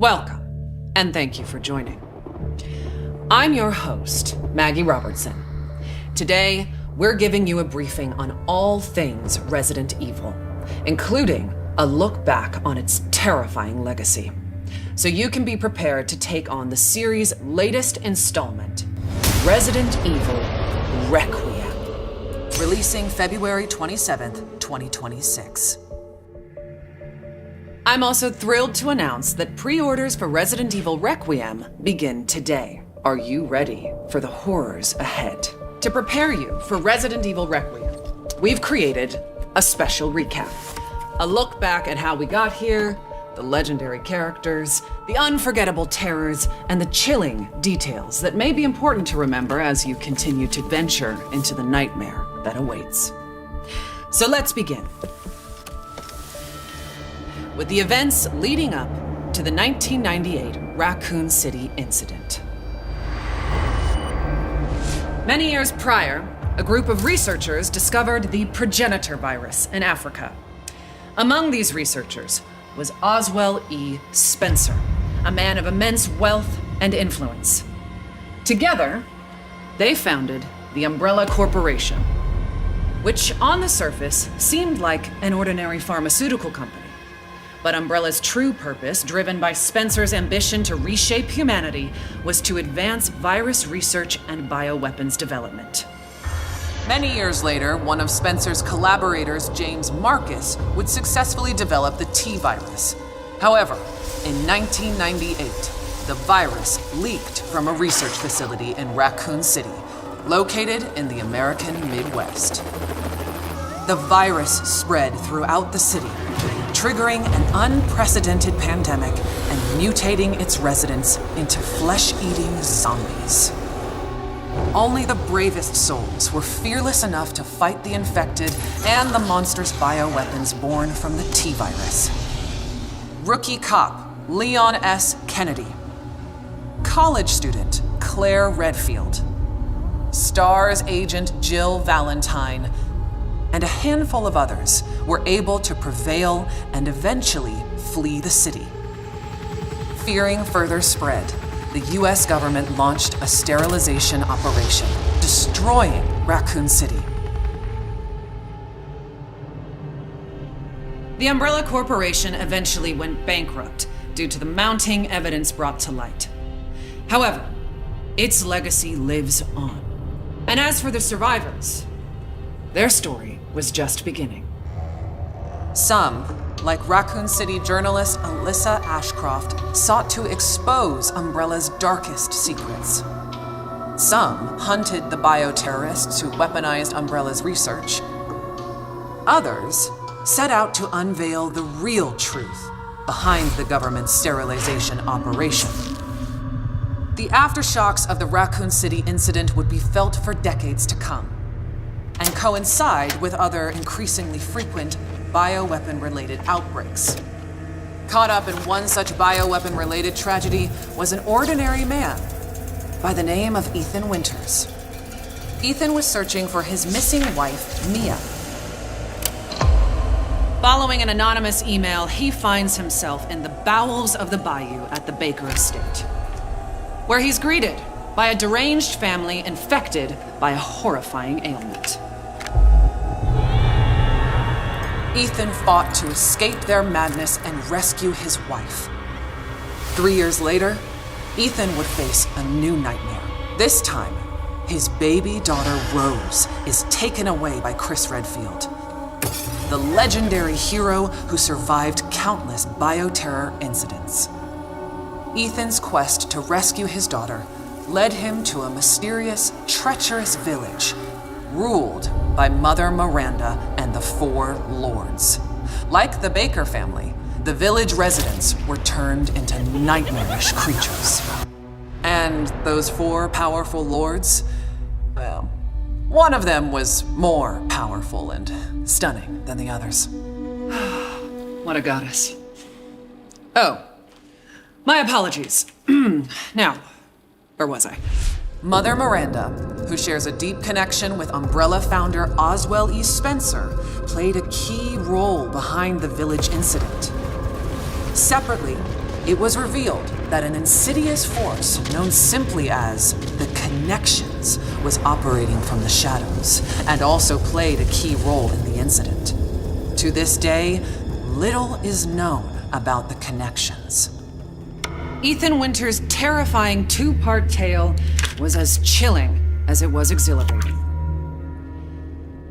Welcome, and thank you for joining. I'm your host, Maggie Robertson. Today, we're giving you a briefing on all things Resident Evil, including a look back on its terrifying legacy, so you can be prepared to take on the series' latest installment, Resident Evil Requiem, releasing February 27th, 2026. I'm also thrilled to announce that pre-orders for Resident Evil Requiem begin today. Are you ready for the horrors ahead? To prepare you for Resident Evil Requiem, we've created a special recap. A look back at how we got here, the legendary characters, the unforgettable terrors, and the chilling details that may be important to remember as you continue to venture into the nightmare that awaits. So let's begin with the events leading up to the 1998 Raccoon City incident. Many years prior, a group of researchers discovered the progenitor virus in Africa. Among these researchers was Oswell E. Spencer, a man of immense wealth and influence. Together, they founded the Umbrella Corporation, which on the surface seemed like an ordinary pharmaceutical company. But Umbrella's true purpose, driven by Spencer's ambition to reshape humanity, was to advance virus research and bioweapons development. Many years later, one of Spencer's collaborators, James Marcus, would successfully develop the T-virus. However, in 1998, the virus leaked from a research facility in Raccoon City, located in the American Midwest. The virus spread throughout the city, triggering an unprecedented pandemic and mutating its residents into flesh-eating zombies. Only the bravest souls were fearless enough to fight the infected and the monstrous bioweapons born from the T-virus. Rookie cop Leon S. Kennedy, college student Claire Redfield, STARS agent Jill Valentine, and a handful of others were able to prevail and eventually flee the city. Fearing further spread, the US government launched a sterilization operation, destroying Raccoon City. The Umbrella Corporation eventually went bankrupt due to the mounting evidence brought to light. However, its legacy lives on. And as for the survivors, their story was just beginning. Some, like Raccoon City journalist Alyssa Ashcroft, sought to expose Umbrella's darkest secrets. Some hunted the bioterrorists who weaponized Umbrella's research. Others set out to unveil the real truth behind the government's sterilization operation. The aftershocks of the Raccoon City incident would be felt for decades to come, and coincide with other increasingly frequent bioweapon-related outbreaks. Caught up in one such bioweapon-related tragedy was an ordinary man by the name of Ethan Winters. Ethan was searching for his missing wife, Mia. Following an anonymous email, he finds himself in the bowels of the bayou at the Baker estate, where he's greeted by a deranged family infected by a horrifying ailment. Ethan fought to escape their madness and rescue his wife. 3 years later, Ethan would face a new nightmare. This time, his baby daughter Rose is taken away by Chris Redfield, the legendary hero who survived countless bioterror incidents. Ethan's quest to rescue his daughter led him to a mysterious, treacherous village ruled by Mother Miranda and the Four Lords. Like the Baker family, the village residents were turned into nightmarish creatures. And those four powerful lords, well, one of them was more powerful and stunning than the others. What a goddess. Oh, my apologies. Now, where was I? Mother Miranda, who shares a deep connection with Umbrella founder Oswell E. Spencer, played a key role behind the village incident. Separately, it was revealed that an insidious force known simply as the Connections was operating from the shadows and also played a key role in the incident. To this day, little is known about the Connections. Ethan Winter's terrifying two-part tale was as chilling as it was exhilarating.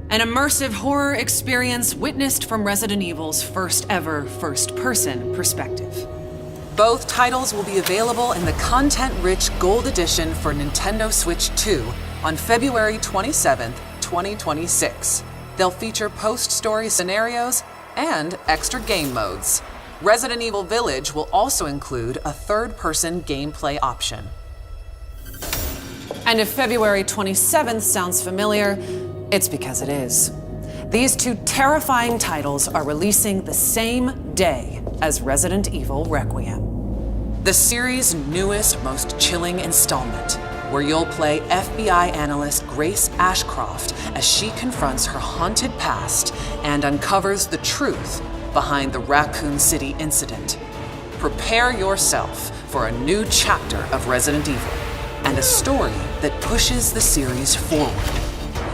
An immersive horror experience witnessed from Resident Evil's first ever first-person perspective. Both titles will be available in the content-rich Gold Edition for Nintendo Switch 2 on February 27th, 2026. They'll feature post-story scenarios and extra game modes. Resident Evil Village will also include a third-person gameplay option. And if February 27th sounds familiar, it's because it is. These two terrifying titles are releasing the same day as Resident Evil Requiem. The series' newest, most chilling installment, where you'll play FBI analyst Grace Ashcroft as she confronts her haunted past and uncovers the truth behind the Raccoon City incident. Prepare yourself for a new chapter of Resident Evil and a story that pushes the series forward,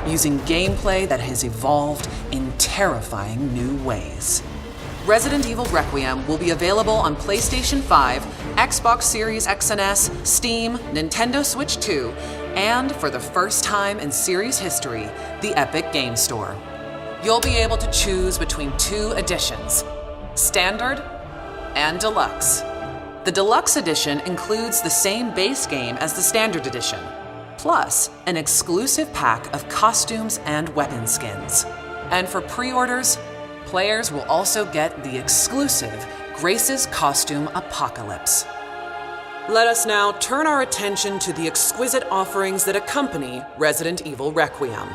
using gameplay that has evolved in terrifying new ways. Resident Evil Requiem will be available on PlayStation 5, Xbox Series X and S, Steam, Nintendo Switch 2, and for the first time in series history, the Epic Game Store. You'll be able to choose between two editions, Standard and Deluxe. The Deluxe Edition includes the same base game as the Standard Edition, plus an exclusive pack of costumes and weapon skins. And for pre-orders, players will also get the exclusive Grace's Costume Apocalypse. Let us now turn our attention to the exquisite offerings that accompany Resident Evil Requiem.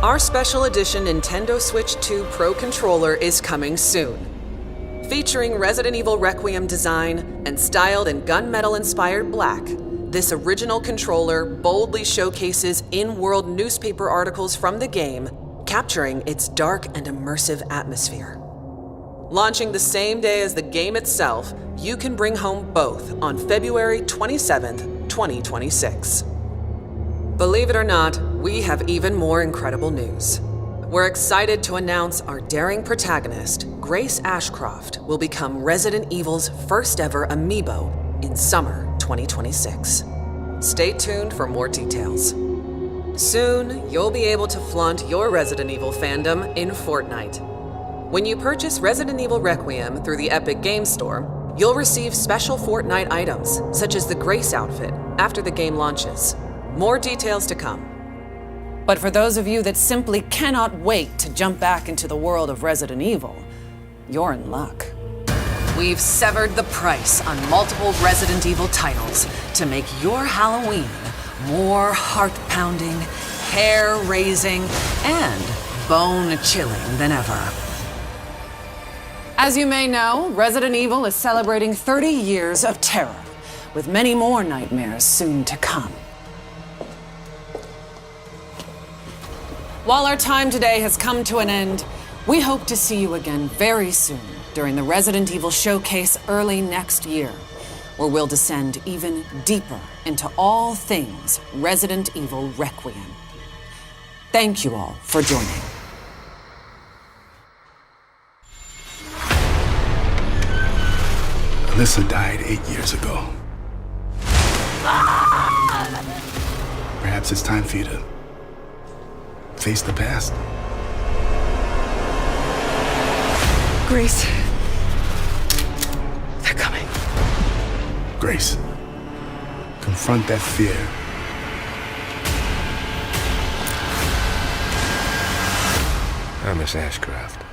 Our special edition Nintendo Switch 2 Pro controller is coming soon. Featuring Resident Evil Requiem design and styled in gunmetal-inspired black, this original controller boldly showcases in-world newspaper articles from the game, capturing its dark and immersive atmosphere. Launching the same day as the game itself, you can bring home both on February 27th, 2026. Believe it or not, we have even more incredible news. We're excited to announce our daring protagonist, Grace Ashcroft, will become Resident Evil's first ever amiibo in summer 2026. Stay tuned for more details. Soon, you'll be able to flaunt your Resident Evil fandom in Fortnite. When you purchase Resident Evil Requiem through the Epic Game Store, you'll receive special Fortnite items, such as the Grace outfit, after the game launches. More details to come. But for those of you that simply cannot wait to jump back into the world of Resident Evil, you're in luck. We've severed the price on multiple Resident Evil titles to make your Halloween more heart-pounding, hair-raising, and bone-chilling than ever. As you may know, Resident Evil is celebrating 30 years of terror, with many more nightmares soon to come. While our time today has come to an end, we hope to see you again very soon during the Resident Evil Showcase early next year, where we'll descend even deeper into all things Resident Evil Requiem. Thank you all for joining. Alyssa died 8 years ago. Perhaps it's time for you to face the past. Grace. They're coming. Grace, confront that fear. Miss Ashcroft.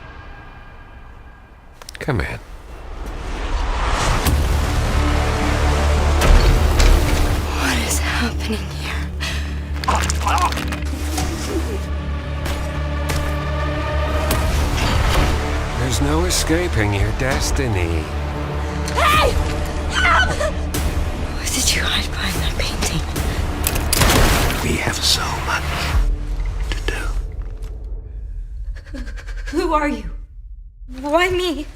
Come in. What is happening here? There's no escaping your destiny. Hey! Help! What did you hide behind that painting? We have so much to do. Who are you? Why me?